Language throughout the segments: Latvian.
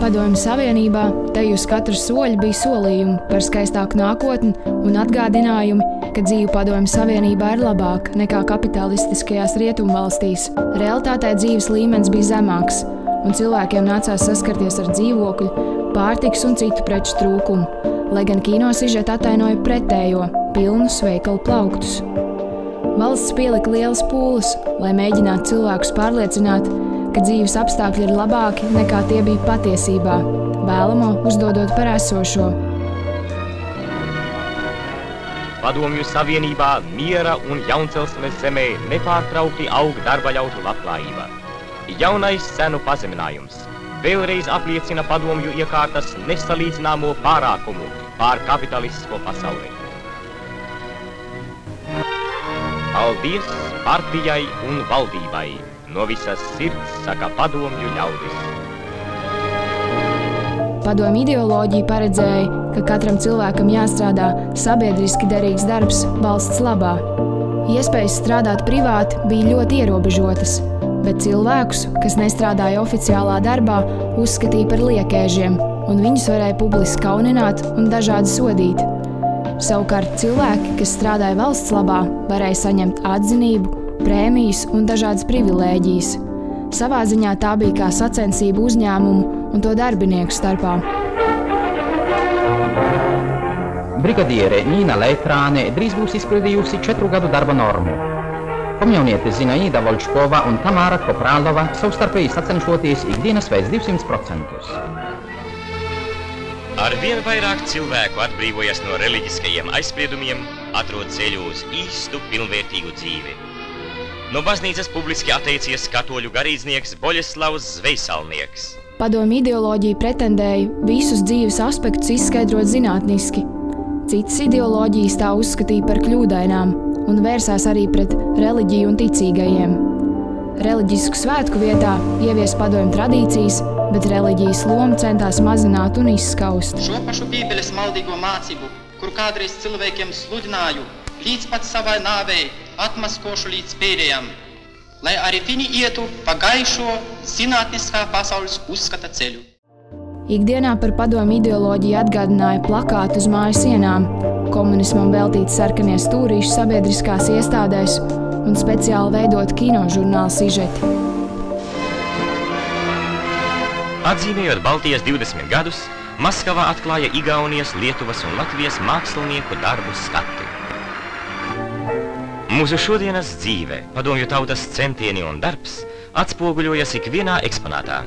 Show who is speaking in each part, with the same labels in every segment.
Speaker 1: Padomju Savienībā te uz katru soļu bija solījumi par skaistāku nākotni un atgādinājumi, ka dzīve Padomju Savienībā ir labāka nekā kapitalistiskajās rietumvalstīs. Realitātē dzīves līmenis bija zemāks, un cilvēkiem nācās saskarties ar dzīvokļu, pārtikas un citu preču trūkumu, lai gan kino sižeti atainoja pretējo – pilnus veikalu plauktus. Valsts pielika lielas pūles, lai mēģinātu cilvēkus pārliecināt, ka dzīves apstākļi ir labāki nekā tie bija patiesībā, vēlamo uzdodot par esošo.
Speaker 2: Padomju Savienībā miera un Jauncelsmes zemē nepārtraukti aug darba ļaužu labklājība. Jaunais cenu pazeminājums vēlreiz apliecina padomju iekārtas nesalīdzināmo pārākumu pār kapitalistisko pasauli. Paldies partijai un valdībai! No visas sirds saka padomju ļaudis.
Speaker 1: Padomju ideoloģija paredzēja, ka katram cilvēkam jāstrādā sabiedriski derīgs darbs valsts labā. Iespējas strādāt privāti bija ļoti ierobežotas, bet cilvēkus, kas nestrādāja oficiālā darbā, uzskatīja par liekēžiem, un viņus varēja publiski kaunināt un dažādi sodīt. Savukārt cilvēki, kas strādāja valsts labā, varēja saņemt atzinību, prēmijas un dažādas privilēģijas. Savā ziņā tā bija kā sacensība uzņēmumu un to darbinieku starpā.
Speaker 3: Brigadiere Nīna Leitrāne drīz būs izpildījusi 4 gadu darba normu. Komjauniete Zinaida Volčkova un Tamāra Koprālova savstarpēji sacenšoties ikdienas pēc 200%.
Speaker 2: Arvien vairāk cilvēku atbrīvojas no reliģiskajiem aizspriedumiem, atrod ceļu uz īstu, pilnvērtīgu dzīvi. No baznīcas publiski atteicies katoļu garīdznieks Boļeslavs Zvejsalnieks.
Speaker 1: Padomju ideoloģija pretendēja visus dzīves aspektus izskaidrot zinātniski. Citas ideoloģijas tā uzskatīja par kļūdainām un vērsās arī pret reliģiju un ticīgajiem. Reliģisku svētku vietā ievies padomju tradīcijas, bet reliģijas lomu centās mazināt un izskaust.
Speaker 4: Šo pašu Bībeles maldīgo mācību, kur kādreiz cilvēkiem sludināju, līdz pat savai nāvei atmaskošu līdz pēdējam, lai arī viņi ietu pa gaišo zinātniskā pasaules uzskata ceļu.
Speaker 1: Ikdienā par padomju ideoloģiju atgādināja plakāti uz māju sienām, komunismam veltīti sarkanie stūrīši sabiedriskās iestādēs un speciāli veidot kinožurnāla sižeti.
Speaker 2: Atzīmējot Baltijas 20 gadus, Maskavā atklāja Igaunijas, Lietuvas un Latvijas mākslinieku darbu skati. Mūsu šodienas dzīve, padomju tautas centieni un darbs atspoguļojas ikvienā eksponātā.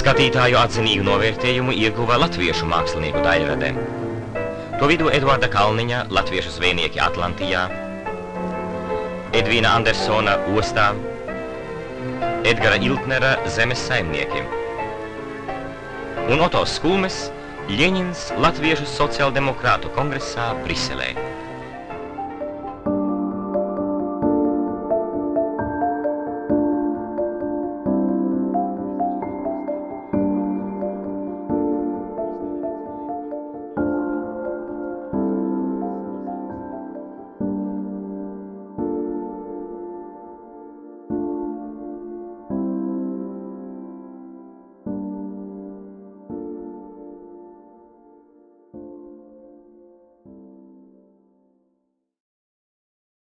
Speaker 2: Skatītāju atzinīgu novērtējumu ieguva latviešu mākslinieku daļradē. To vidū Eduarda Kalniņa latviešu zvejnieki Atlantijā, Edvīna Andersona ostā, Edgara Iltnera zemes saimnieki un Oto Skulmes Ļeņins Latviešu sociāldemokrātu kongresā Briselē.